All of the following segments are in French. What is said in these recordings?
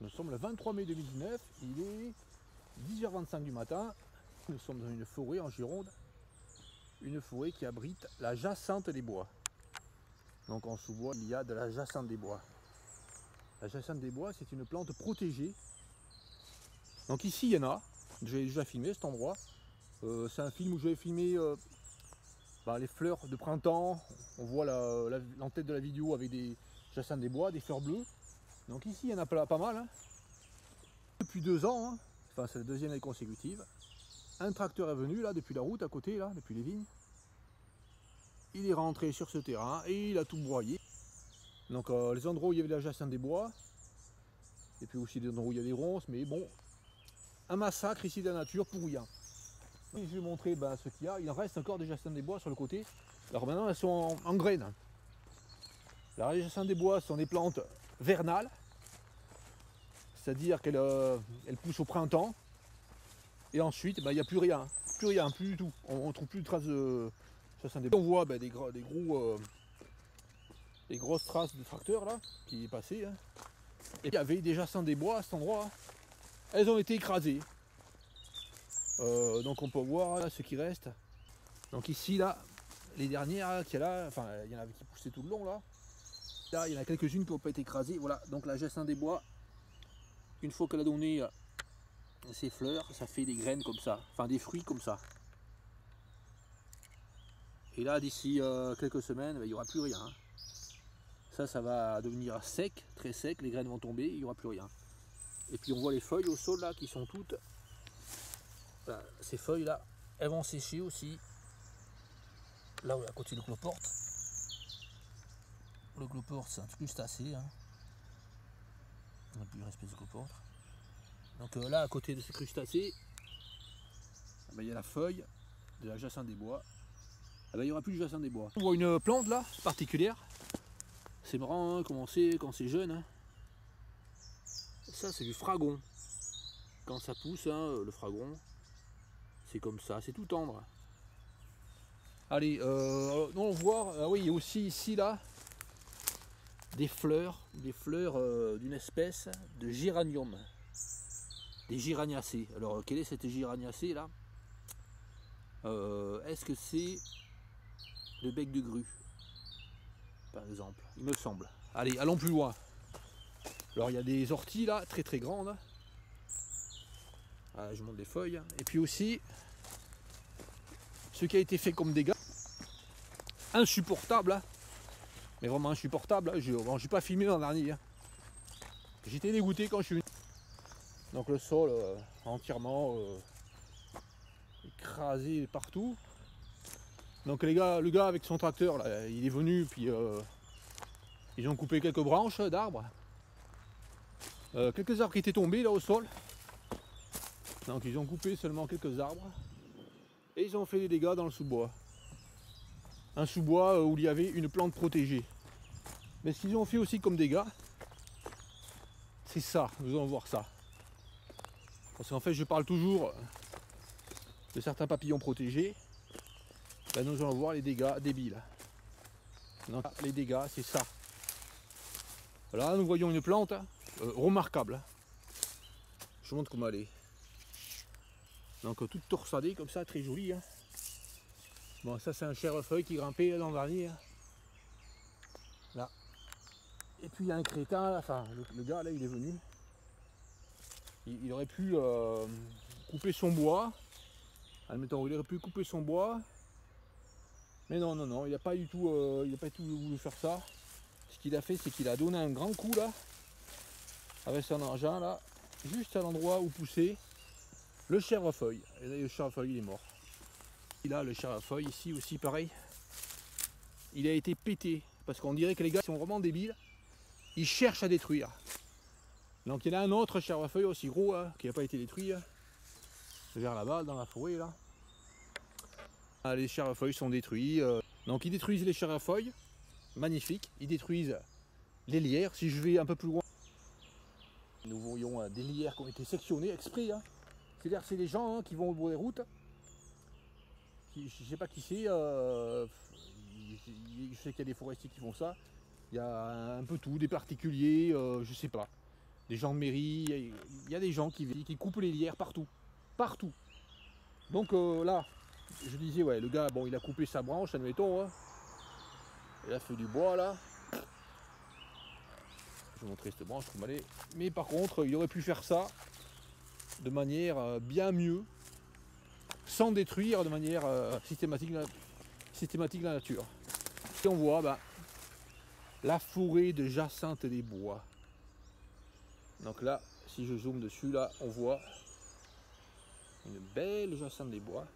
Nous sommes le 23 mai 2019, il est 10h25 du matin. Nous sommes dans une forêt en Gironde, une forêt qui abrite la jacinthe des bois. Donc en sous-bois, il y a de la jacinthe des bois. La jacinthe des bois, c'est une plante protégée. Donc ici, il y en a. J'ai déjà filmé cet endroit. C'est un film où j'avais filmé les fleurs de printemps. On voit l'entête de la vidéo avec des jacinthes des bois, des fleurs bleues. Donc ici, il y en a pas mal. Hein. Depuis 2 ans, hein. Enfin c'est la deuxième année consécutive, un tracteur est venu là depuis la route à côté, là, depuis les vignes. Il est rentré sur ce terrain et il a tout broyé. Donc les endroits où il y avait la jacinthe des bois, et puis aussi des endroits où il y a des ronces, mais bon, un massacre ici de la nature pour rien. Et je vais montrer ce qu'il y a. Il en reste encore des jacinthes des bois sur le côté. Alors maintenant elles sont en graines. Alors, les jacinthes des bois sont des plantes vernales, c'est-à-dire qu'elles poussent au printemps. Et ensuite, il n'y a plus rien, plus du tout. On ne trouve plus de traces de jacinthe des bois. On voit des grosses traces de tracteur là qui est passé. Hein. Et il y avait des jacinthes des bois à cet endroit. Hein. Elles ont été écrasées. Donc on peut voir là ce qui reste. Donc ici là, les dernières qu'il y a là, enfin il y en avait qui poussaient tout le long là. Là il y en a quelques-unes qui n'ont pas été écrasées. Voilà, donc la jacinthe des bois, une fois qu'elle a donné ses fleurs, ça fait des graines comme ça, enfin des fruits comme ça. Et là d'ici quelques semaines, il n'y aura plus rien. Hein. Ça va devenir sec, très sec, les graines vont tomber, il n'y aura plus rien. Et puis on voit les feuilles au sol là qui sont toutes. Voilà, ces feuilles là, elles vont sécher aussi. Là à côté du cloporte. Le cloporte c'est un crustacé. Hein. On n'a plus une espèce de cloporte. Donc là à côté de ce crustacé, il y a la feuille de la jacinthe des bois. Il n'y aura plus de jacinthe des bois. On voit une plante là particulière. C'est marrant hein, comment on sait quand c'est jeune. Hein. Ça c'est du fragon. Quand ça pousse, hein, le fragon, c'est comme ça, c'est tout tendre. Allez, on voit, oui, il y a aussi ici là des fleurs d'une espèce de géranium, des géraniacées. Alors quelle est cette géraniacée là? Est-ce que c'est le bec de grue par exemple? Il me semble. Allez, allons plus loin. Alors il y a des orties là, très très grandes. Voilà, je monte les feuilles. Et puis aussi, ce qui a été fait comme dégâts, insupportable, hein. Mais vraiment insupportable. Hein. Je n'ai pas filmé l'an dernier. Hein. J'étais dégoûté quand je suis venu. Donc le sol entièrement écrasé partout. Donc le gars avec son tracteur, là, il est venu, puis ils ont coupé quelques branches d'arbres. Quelques arbres qui étaient tombés là au sol. Donc ils ont coupé seulement quelques arbres. Et ils ont fait des dégâts dans le sous-bois. Un sous-bois où il y avait une plante protégée. Mais ce qu'ils ont fait aussi comme dégâts, c'est ça, nous allons voir ça. Parce qu'en fait je parle toujours de certains papillons protégés. Ben, nous allons voir les dégâts débiles. Donc les dégâts c'est ça. Là nous voyons une plante remarquable. Je vous montre comment elle est. Donc toute torsadée comme ça, très jolie. Hein. Bon ça c'est un chèvrefeuille qui grimpait l'an dernier. Hein. Là. Et puis il y a un crétin, là, enfin le gars là il est venu. Il aurait pu couper son bois. Admettons, il aurait pu couper son bois. Mais non, il n'a pas du tout voulu faire ça. Ce qu'il a fait, c'est qu'il a donné un grand coup là, avec son engin là, juste à l'endroit où poussait le chèvrefeuille. Et là, le chèvrefeuille il est mort. Et là, le chèvrefeuille ici aussi pareil. Il a été pété. Parce qu'on dirait que les gars sont vraiment débiles. Ils cherchent à détruire. Donc il y en a un autre chèvrefeuille aussi gros hein, qui n'a pas été détruit. Hein, vers là-bas, dans la forêt là. Ah, les chèvrefeuilles sont détruits. Donc ils détruisent les chèvrefeuilles. Magnifique. Ils détruisent les lierres. Si je vais un peu plus loin, nous voyons des lierres qui ont été sectionnées exprès. Hein. C'est-à-dire c'est les gens hein, qui vont au bord des routes. Je ne sais pas qui c'est. Je sais qu'il y a des forestiers qui font ça. Il y a un peu tout, des particuliers, je sais pas. des gens de mairie, il y a des gens qui coupent les lierres partout. Partout. Donc là, je disais, ouais, le gars, bon, il a coupé sa branche, admettons. Hein. Il a fait du bois là. Je vais vous montrer cette branche, comme elle est. Mais par contre, il aurait pu faire ça de manière bien mieux, sans détruire de manière systématique la nature. Et on voit la forêt de Jacinthe des Bois. Donc là, si je zoome dessus, là, on voit une belle Jacinthe des Bois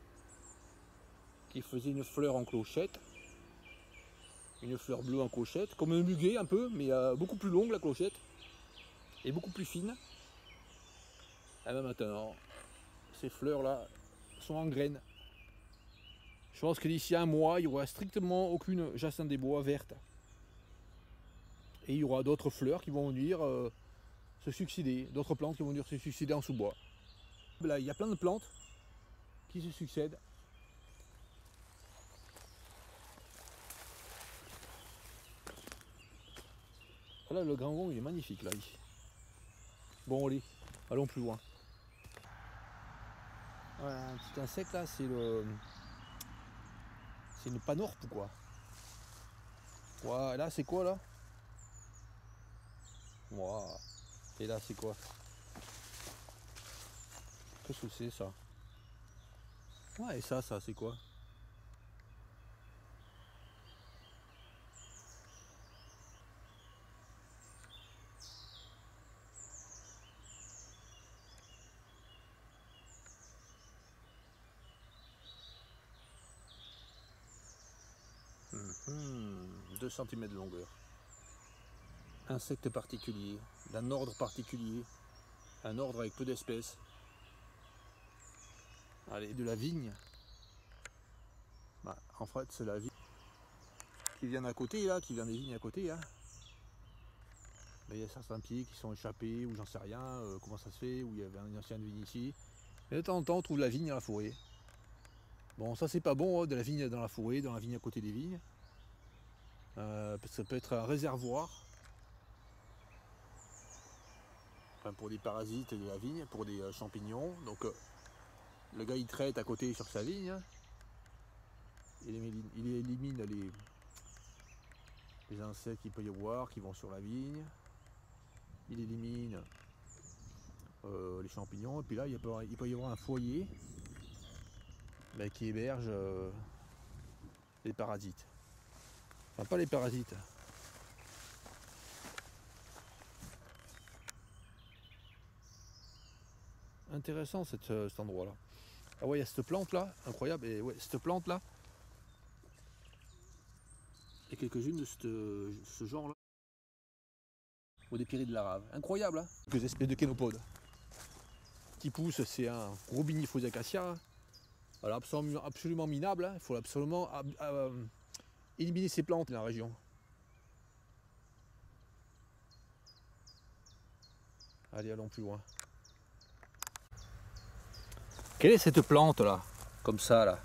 qui faisait une fleur en clochette. Une fleur bleue en clochette, comme un muguet un peu, mais beaucoup plus longue la clochette. Et beaucoup plus fine. Et bien maintenant, ces fleurs-là sont en graines. Je pense que d'ici un mois, il n'y aura strictement aucune Jacinthe des Bois verte. Et il y aura d'autres fleurs qui vont venir se succéder, d'autres plantes qui vont venir se succéder en sous-bois. Là, il y a plein de plantes qui se succèdent. Là, le grand gond, il est magnifique, là. Bon, allez, allons plus loin. Voilà, un petit insecte, là, c'est une panorpe, ou quoi. Ouais, là, c'est quoi, là? Wow. Et là, c'est quoi? Qu'est-ce que c'est, ça? Ouais, et ça, c'est quoi? Mmh, 2 cm de longueur. Insecte particulier, d'un ordre particulier, un ordre avec peu d'espèces. Allez, de la vigne. Bah, en fait, c'est la vigne qui vient d'à côté, là, qui vient des vignes à côté. Hein. Mais il y a certains pieds qui sont échappés, ou j'en sais rien, comment ça se fait, où il y avait une ancienne vigne ici. Et de temps en temps, on trouve la vigne dans la forêt. Bon, ça c'est pas bon, hein, de la vigne dans la forêt, dans la vigne à côté des vignes. Parce que ça peut être un réservoir. Enfin, pour des parasites de la vigne, pour des champignons. Donc le gars il traite à côté sur sa vigne. Hein. Il élimine les insectes qu'il peut y avoir qui vont sur la vigne. Il élimine les champignons. Et puis là il peut y avoir un foyer qui héberge les parasites. Enfin pas les parasites. Intéressant cet endroit là. Ah ouais, il y a cette plante là, incroyable. Et ouais, cette plante là, il y a quelques-unes de ce genre là. Au dépéré de la rave. Incroyable, hein. Quelques espèces de kénopodes qui poussent, c'est un Robinifos acacia. Alors absolument minable, hein. Il faut absolument éliminer ces plantes dans la région. Allez, allons plus loin. Quelle est cette plante là? Comme ça là.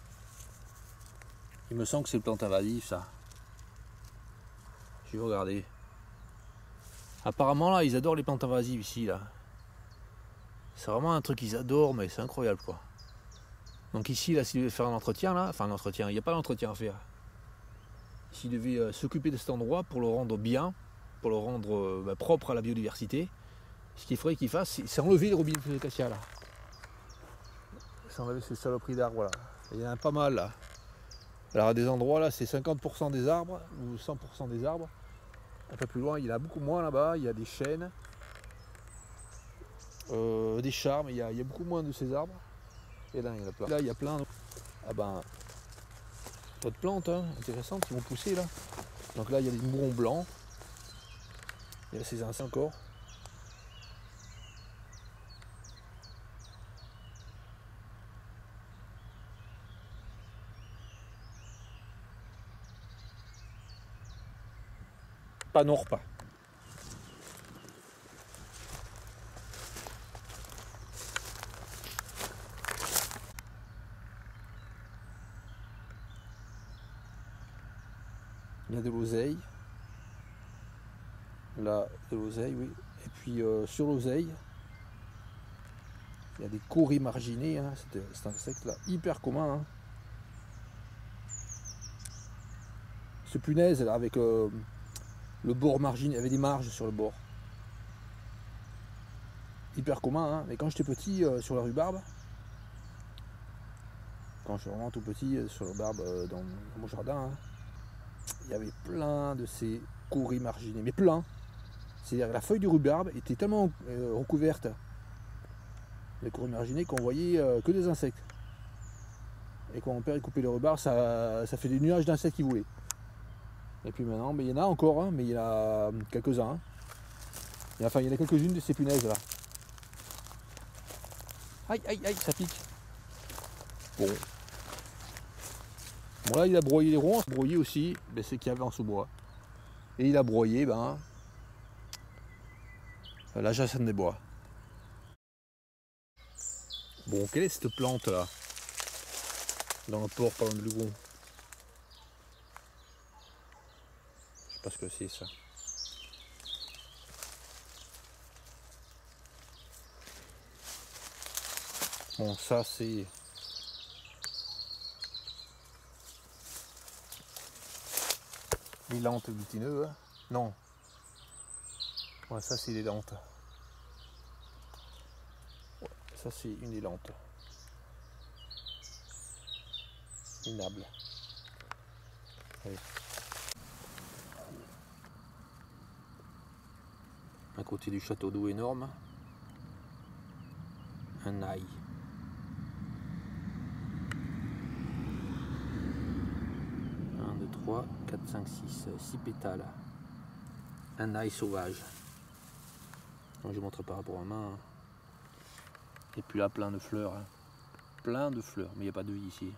Il me semble que c'est une plante invasive ça. Je vais regarder. Apparemment là, ils adorent les plantes invasives ici là. C'est vraiment un truc qu'ils adorent, mais c'est incroyable quoi. Donc ici là, s'il devait faire un entretien là, enfin un entretien, il n'y a pas d'entretien à faire. S'il devait s'occuper de cet endroit pour le rendre bien, pour le rendre propre à la biodiversité, ce qu'il faudrait qu'il fasse, c'est enlever les Robinifos acacia là. C'est enlever ces saloperies d'arbres là. Il y en a pas mal là. Alors à des endroits là, c'est 50% des arbres ou 100% des arbres. Un peu plus loin, il y en a beaucoup moins là-bas. Il y a des chênes, des charmes. Il y a beaucoup moins de ces arbres. Et là, il y en a plein. Là, il y a plein d'autres plantes intéressantes qui vont pousser là. Donc là, il y a des mourons blancs. Il y a ces insectes encore. Panorpa. Il y a de l'oseille. Là, de l'oseille, oui. Et puis sur l'oseille, il y a des coris marginés, hein. C'est un insecte là hyper commun. Hein. Ce punaise là avec le bord marginé, il y avait des marges sur le bord. Hyper commun, hein. Mais quand j'étais petit sur la rhubarbe, quand je suis vraiment tout petit sur la rhubarbe dans mon jardin, hein, il y avait plein de ces coris marginés, mais plein. C'est-à-dire que la feuille de rhubarbe était tellement recouverte de coris marginés qu'on voyait que des insectes. Et quand mon père coupait le rhubarbe, ça fait des nuages d'insectes qui volaient. Et puis maintenant, mais il y en a encore, hein, mais il y en a quelques-uns. Hein. Il y en a quelques-unes de ces punaises là. Aïe, aïe, aïe, ça pique. Bon. Bon là, il a broyé les ronds, broyé aussi, ben, c'est qu'il y avait en sous-bois. Et il a broyé, la jacinthe des bois. Bon, quelle est cette plante là? Dans le port, par exemple, du Lugon. Je sais pas ce que c'est ça. Bon, ça c'est... L'élante butineux, hein. Non. Ouais, ça c'est l'élante. Ouais, ça c'est une élante. Minable. Oui. À côté du château d'eau énorme, un ail. Un, 2, 3, 4, 5, 6 pétales. Un ail sauvage. Donc, je montre par rapport à main. Et puis là, plein de fleurs. Hein. Plein de fleurs, mais il n'y a pas de vie ici.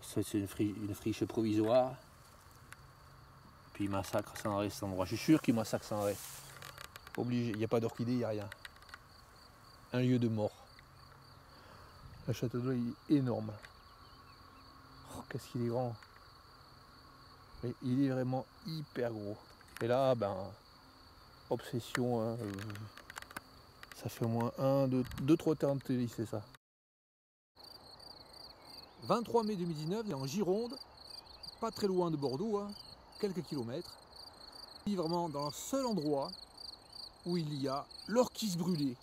Ça, c'est une friche provisoire. Puis il massacre sans arrêt cet endroit. Je suis sûr qu'il massacre sans arrêt. Obligé, il n'y a pas d'orchidée, il n'y a rien. Un lieu de mort. Le château d'eau est énorme. Oh, qu'est-ce qu'il est grand. Mais il est vraiment hyper gros. Et là, obsession, hein, ça fait au moins 1, 2, 3 terrains de tennis, c'est ça. 23 mai 2019, il est en Gironde, pas très loin de Bordeaux, hein, quelques kilomètres. Il est vraiment dans le seul endroit où il y a l'orchis brûlée,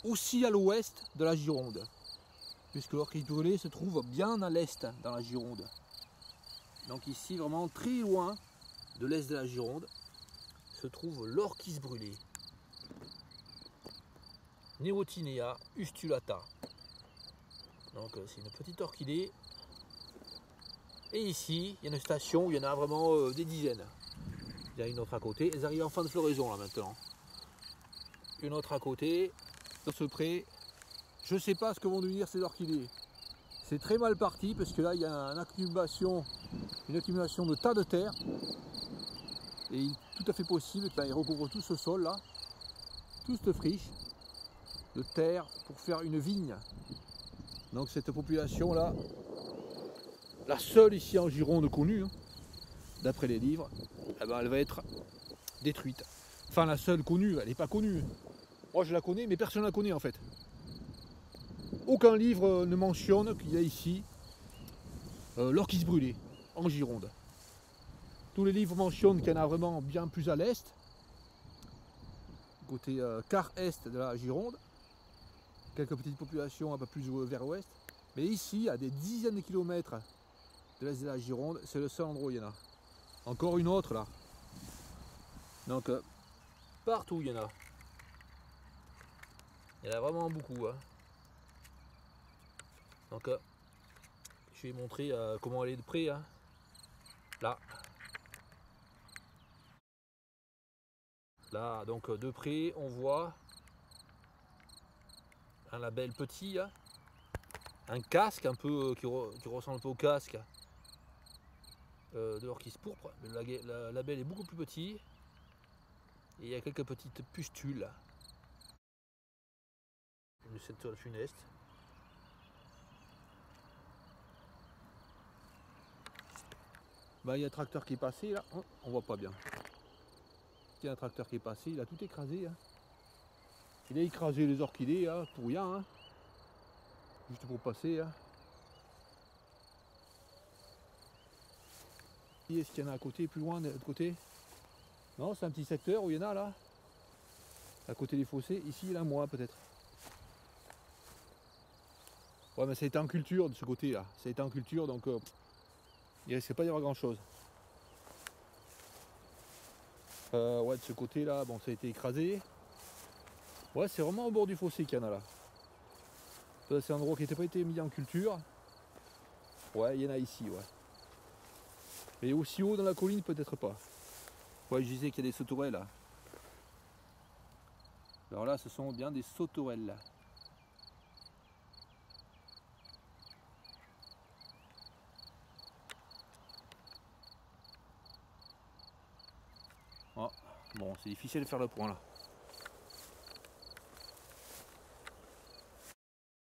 aussi à l'ouest de la Gironde, puisque l'orchis brûlée se trouve bien à l'est dans la Gironde. Donc ici, vraiment très loin de l'est de la Gironde, se trouve l'orchis brûlée. Neotinea ustulata. Donc c'est une petite orchidée. Et ici, il y a une station où il y en a vraiment des dizaines. Il y a une autre à côté. Elles arrivent en fin de floraison là maintenant. Une autre à côté. Dans ce pré, je ne sais pas ce que vont devenir ces orchidées. C'est très mal parti parce que là il y a une accumulation de tas de terre. Et il est tout à fait possible qu'ils recouvrent tout ce sol là, toute cette friche de terre pour faire une vigne. Donc cette population là, la seule ici en Gironde connue, hein, d'après les livres, elle va être détruite. Enfin la seule connue, elle n'est pas connue. Moi je la connais mais personne ne la connaît en fait. Aucun livre ne mentionne qu'il y a ici l'orchis brûlée en Gironde. Tous les livres mentionnent qu'il y en a vraiment bien plus à l'est, côté quart est de la Gironde, quelques petites populations un peu plus vers l'ouest, mais ici, à des dizaines de kilomètres de l'est de la Gironde, c'est le seul endroit où il y en a. Encore une autre là. Donc partout il y en a. Il y en a vraiment beaucoup. Hein. Donc je vais montrer comment aller de près. Hein. Là. Là, donc de près, on voit un label petit, hein, un casque un peu qui ressemble un peu au casque de l'orchis pourpre. Le label est beaucoup plus petit et il y a quelques petites pustules. Une ceinture funeste. Il y a un tracteur qui est passé là, on voit pas bien. Il y a un tracteur qui est passé, il a tout écrasé. Hein. Il a écrasé les orchidées hein, pour rien. Hein. Juste pour passer. Hein. Est-ce qu'il y en a à côté, plus loin de l'autre côté? Non, c'est un petit secteur où il y en a là. À côté des fossés. Ici, il y en a moins peut-être. Ouais, mais ça a été en culture de ce côté là. Ça a été en culture donc il risque pas d'y avoir grand chose. Ouais, de ce côté là, bon, ça a été écrasé. Ouais, c'est vraiment au bord du fossé qu'il y en a là. C'est un endroit qui n'était pas été mis en culture. Ouais, il y en a ici, ouais. Mais aussi haut dans la colline, peut-être pas. Ouais, je disais qu'il y a des sauterelles là. Alors là, ce sont bien des sauterelles là. Oh, bon, c'est difficile de faire le point là.